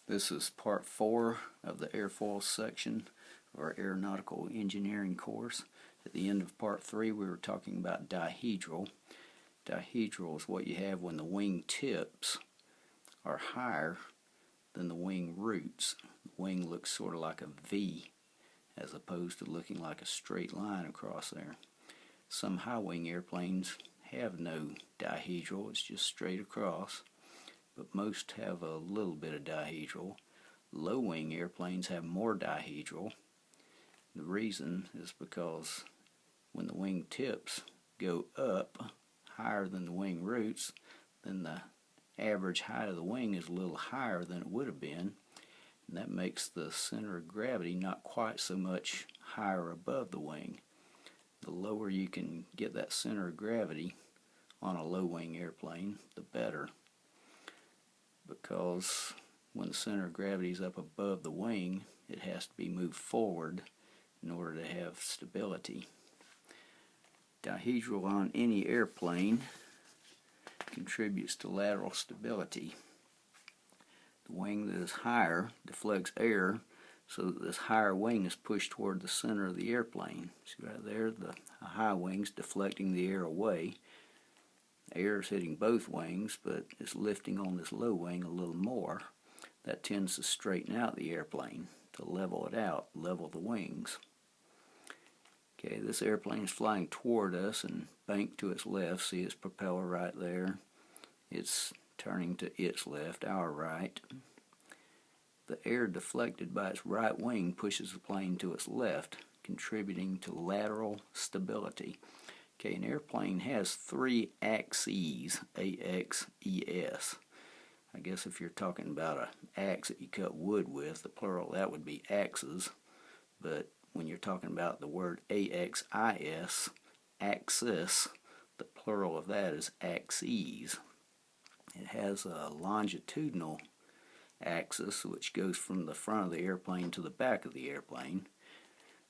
This is part 4 of the Airfoils section of our Aeronautical Engineering course. At the end of part 3 we were talking about dihedral. Dihedral is what you have when the wing tips are higher than the wing roots. The wing looks sort of like a V as opposed to looking like a straight line across there. Some high-wing airplanes have no dihedral, it's just straight across, but most have a little bit of dihedral. Low-wing airplanes have more dihedral. The reason is because when the wing tips go up higher than the wing roots, then the average height of the wing is a little higher than it would have been, and that makes the center of gravity not quite so much higher above the wing. The lower you can get that center of gravity on a low-wing airplane, the better, because when the center of gravity is up above the wing, it has to be moved forward in order to have stability. Dihedral on any airplane contributes to lateral stability. The wing that is higher deflects air so that this higher wing is pushed toward the center of the airplane. See right there, the high wing's deflecting the air away. Air is hitting both wings, but it's lifting on this low wing a little more. That tends to straighten out the airplane, to level it out, level the wings. Okay, this airplane is flying toward us and banked to its left. See its propeller right there? It's turning to its left, our right. The air deflected by its right wing pushes the plane to its left, contributing to lateral stability. Okay, an airplane has 3 axes, A-X-E-S. I guess if you're talking about an axe that you cut wood with, the plural that would be axes. But when you're talking about the word A-X-I-S, axis, the plural of that is axes. It has a longitudinal axis which goes from the front of the airplane to the back of the airplane.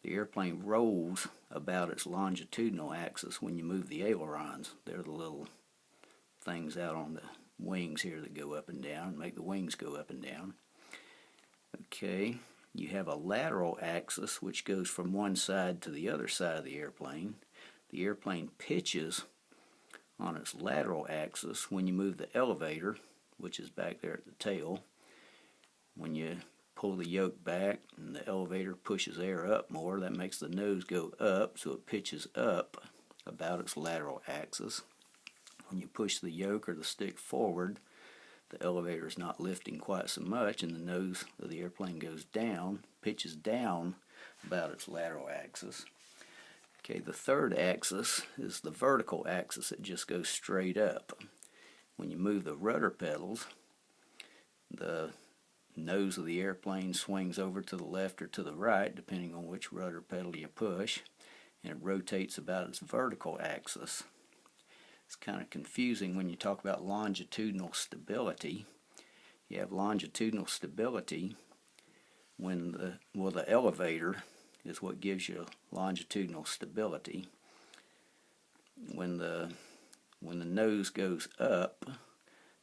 The airplane rolls about its longitudinal axis when you move the ailerons. They're the little things out on the wings here that go up and down, make the wings go up and down. Okay, you have a lateral axis which goes from one side to the other side of the airplane. The airplane pitches on its lateral axis when you move the elevator, which is back there at the tail. When you pull the yoke back and the elevator pushes air up more, that makes the nose go up, so it pitches up about its lateral axis. When you push the yoke or the stick forward, the elevator is not lifting quite so much and the nose of the airplane goes down, pitches down about its lateral axis. Okay, the third axis is the vertical axis. It just goes straight up. When you move the rudder pedals, the nose of the airplane swings over to the left or to the right, depending on which rudder pedal you push, and it rotates about its vertical axis. It's kind of confusing when you talk about longitudinal stability. You have longitudinal stability when the elevator is what gives you longitudinal stability. When the nose goes up,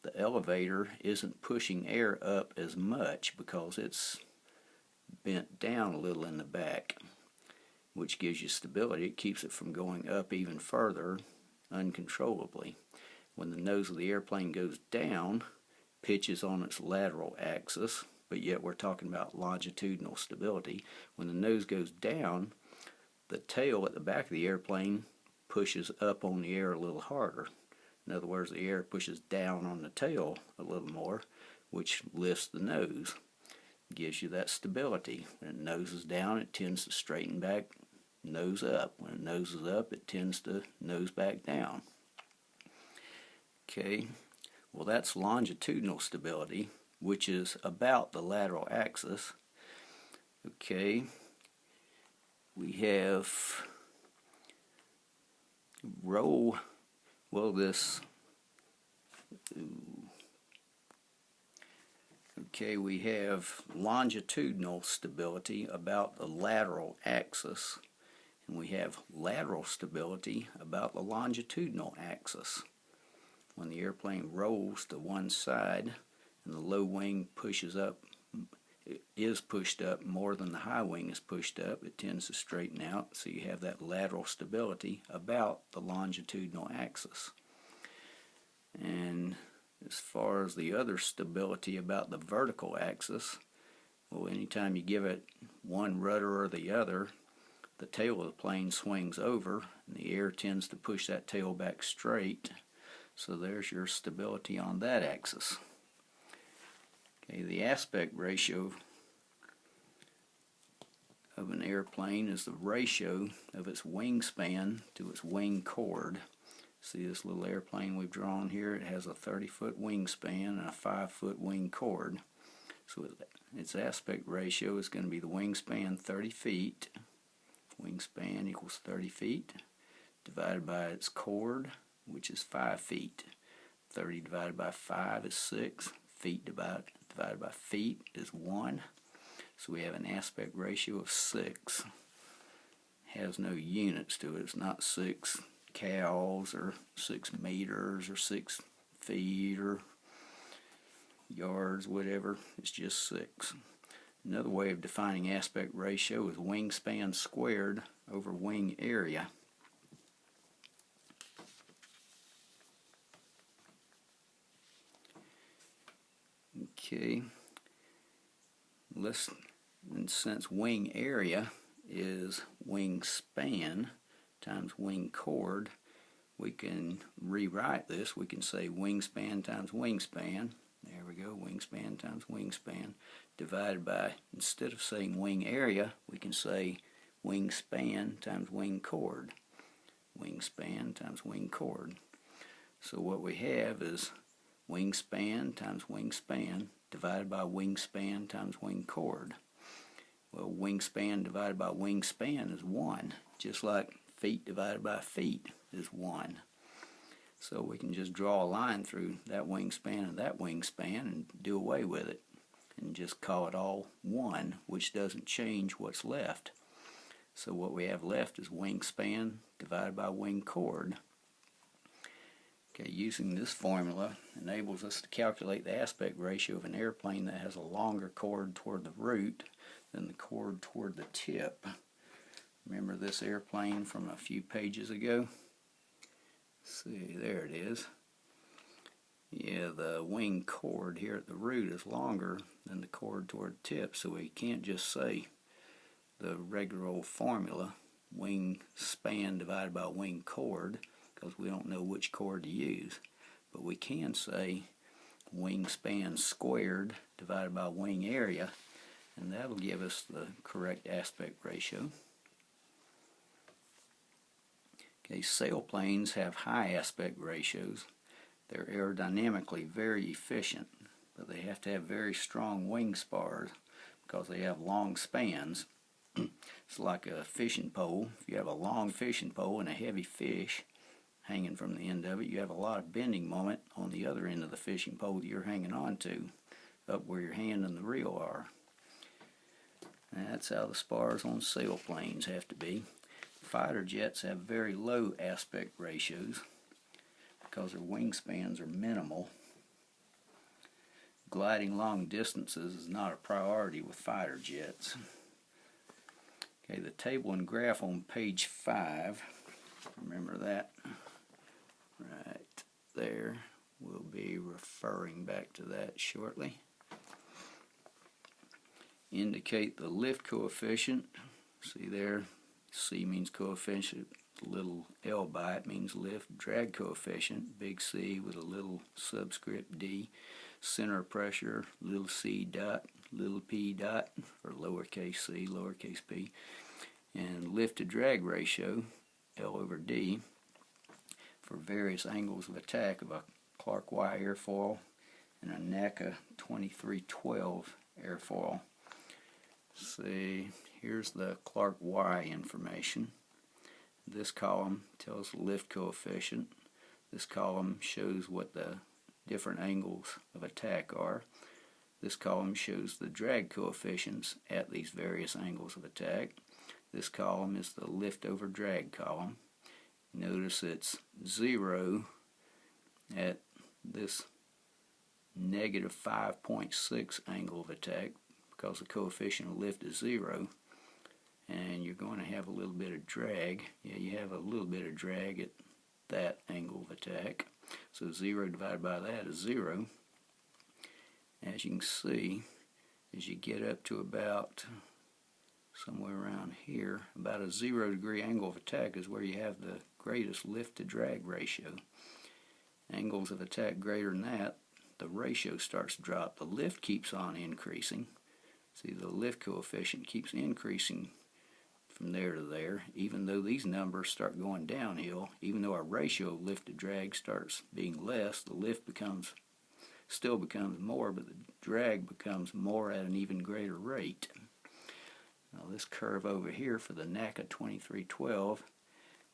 the elevator isn't pushing air up as much because it's bent down a little in the back, which gives you stability. It keeps it from going up even further uncontrollably. When the nose of the airplane goes down, pitches on its lateral axis, but yet we're talking about longitudinal stability. When the nose goes down, the tail at the back of the airplane pushes up on the air a little harder. In other words, the air pushes down on the tail a little more, which lifts the nose, gives you that stability. When it noses down, it tends to straighten back, nose up. When it noses up, it tends to nose back down. Okay, well that's longitudinal stability, which is about the lateral axis. Okay, we have roll. Well, we have longitudinal stability about the lateral axis, and we have lateral stability about the longitudinal axis. When the airplane rolls to one side and the low wing pushes up is pushed up more than the high wing is pushed up, it tends to straighten out, so you have that lateral stability about the longitudinal axis. And as far as the other stability about the vertical axis, well, anytime you give it one rudder or the other, the tail of the plane swings over and the air tends to push that tail back straight. So there's your stability on that axis. Okay, the aspect ratio of an airplane is the ratio of its wingspan to its wing chord. See this little airplane we've drawn here? It has a 30-foot wingspan and a 5-foot wing chord. So its aspect ratio is going to be the wingspan 30 feet. Wingspan equals 30 feet divided by its chord, which is 5 feet. 30 divided by 5 is 6. Feet divided by feet is 1. So we have an aspect ratio of 6. It has no units to it. It's not 6 cows or 6 meters or 6 feet or yards, whatever. It's just 6. Another way of defining aspect ratio is wingspan squared over wing area. Okay, and since wing area is wingspan times wing chord, we can rewrite this. We can say wingspan times wingspan. There we go, wingspan times wingspan divided by, instead of saying wing area, we can say wingspan times wing chord. Wingspan times wing chord. So what we have is wingspan times wingspan divided by wingspan times wing chord. Well, wingspan divided by wingspan is 1, just like feet divided by feet is 1. So we can just draw a line through that wingspan and that wingspan and do away with it and just call it all 1, which doesn't change what's left. So what we have left is wingspan divided by wing chord. Okay, using this formula enables us to calculate the aspect ratio of an airplane that has a longer chord toward the root than the chord toward the tip. Remember this airplane from a few pages ago? See, there it is. Yeah, the wing chord here at the root is longer than the chord toward the tip, so we can't just say the regular old formula, wing span divided by wing chord, because we don't know which chord to use. But we can say wingspan squared divided by wing area, and that'll give us the correct aspect ratio. Okay, sailplanes have high aspect ratios. They're aerodynamically very efficient, but they have to have very strong wing spars because they have long spans. It's like a fishing pole. If you have a long fishing pole and a heavy fish hanging from the end of it, you have a lot of bending moment on the other end of the fishing pole that you're hanging on to, up where your hand and the reel are. And that's how the spars on sailplanes have to be. Fighter jets have very low aspect ratios because their wingspans are minimal. Gliding long distances is not a priority with fighter jets. Okay, the table and graph on page 5, remember that right there. We'll be referring back to that shortly. Indicate the lift coefficient. See there, C means coefficient, little L by it means lift. Drag coefficient, big C with a little subscript D. Center of pressure, little c dot, little p dot, or lowercase c, lowercase p. And lift to drag ratio, L over D, for various angles of attack of a Clark Y airfoil and a NACA 2312 airfoil. See, here's the Clark Y information. This column tells the lift coefficient. This column shows what the different angles of attack are. This column shows the drag coefficients at these various angles of attack. This column is the lift over drag column. Notice it's 0 at this negative 5.6 angle of attack because the coefficient of lift is 0, and you're going to have a little bit of drag. Yeah, you have a little bit of drag at that angle of attack. So 0 divided by that is 0. As you can see, as you get up to about somewhere around here, about a 0-degree angle of attack is where you have the greatest lift to drag ratio. Angles of attack greater than that, the ratio starts to drop. The lift keeps on increasing. See, the lift coefficient keeps increasing from there to there, even though these numbers start going downhill. Even though our ratio of lift to drag starts being less, the lift still becomes more, but the drag becomes more at an even greater rate. Now this curve over here for the NACA 2312,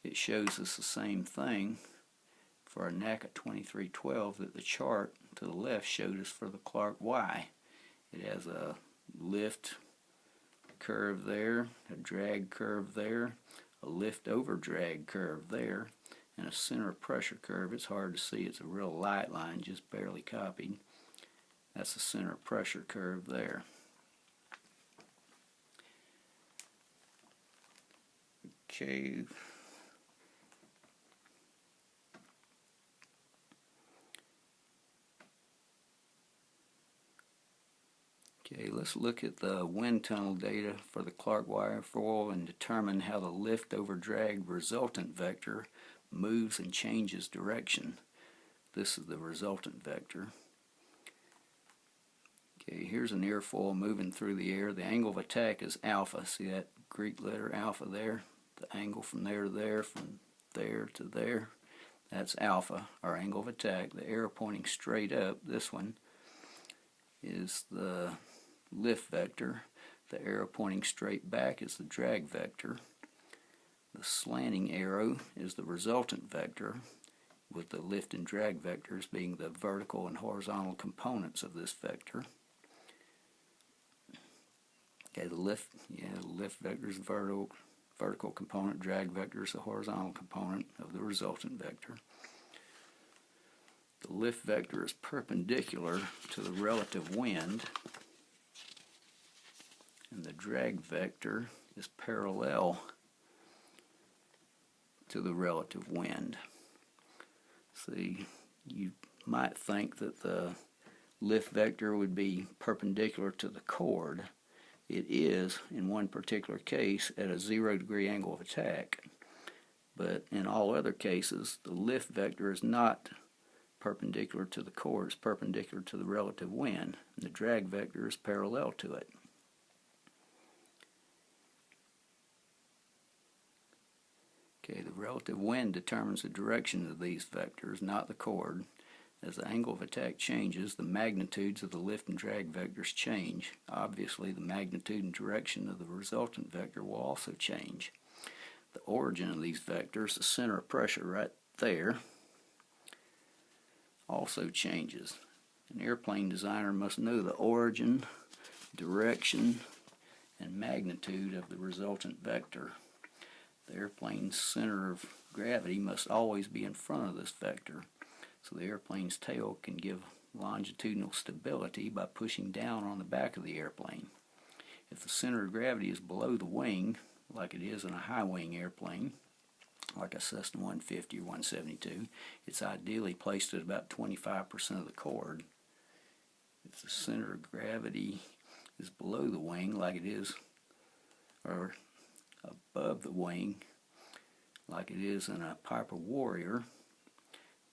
it shows us the same thing for a NACA 2312 that the chart to the left showed us for the Clark Y. It has a lift curve there, a drag curve there, a lift over drag curve there, and a center of pressure curve. It's hard to see, it's a real light line, just barely copied. That's the center of pressure curve there. Okay. Okay, let's look at the wind tunnel data for the Clark Airfoil and determine how the lift over drag resultant vector moves and changes direction. This is the resultant vector. Okay, here's an airfoil moving through the air. The angle of attack is alpha. See that Greek letter alpha there? The angle from there to there, from there to there. That's alpha, our angle of attack. The arrow pointing straight up, this one, is the lift vector. The arrow pointing straight back is the drag vector. The slanting arrow is the resultant vector, with the lift and drag vectors being the vertical and horizontal components of this vector. Okay, the lift vector is the vertical component, drag vector is the horizontal component of the resultant vector. The lift vector is perpendicular to the relative wind, and the drag vector is parallel to the relative wind. See, you might think that the lift vector would be perpendicular to the chord. It is, in one particular case, at a 0-degree angle of attack. But in all other cases, the lift vector is not perpendicular to the chord, it's perpendicular to the relative wind, and the drag vector is parallel to it. Okay, the relative wind determines the direction of these vectors, not the chord. As the angle of attack changes, the magnitudes of the lift and drag vectors change. Obviously, the magnitude and direction of the resultant vector will also change. The origin of these vectors, the center of pressure right there, also changes. An airplane designer must know the origin, direction, and magnitude of the resultant vector. The airplane's center of gravity must always be in front of this vector, so the airplane's tail can give longitudinal stability by pushing down on the back of the airplane. If the center of gravity is below the wing, like it is in a high-wing airplane, like a Cessna 150 or 172, it's ideally placed at about 25% of the chord. If the center of gravity is below the wing, like it is, or above the wing, like it is in a Piper Warrior,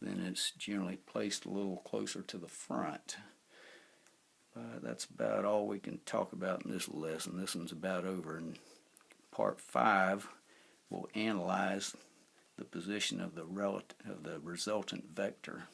then it's generally placed a little closer to the front. That's about all we can talk about in this lesson. This one's about over. In part 5, we'll analyze the position of the resultant vector.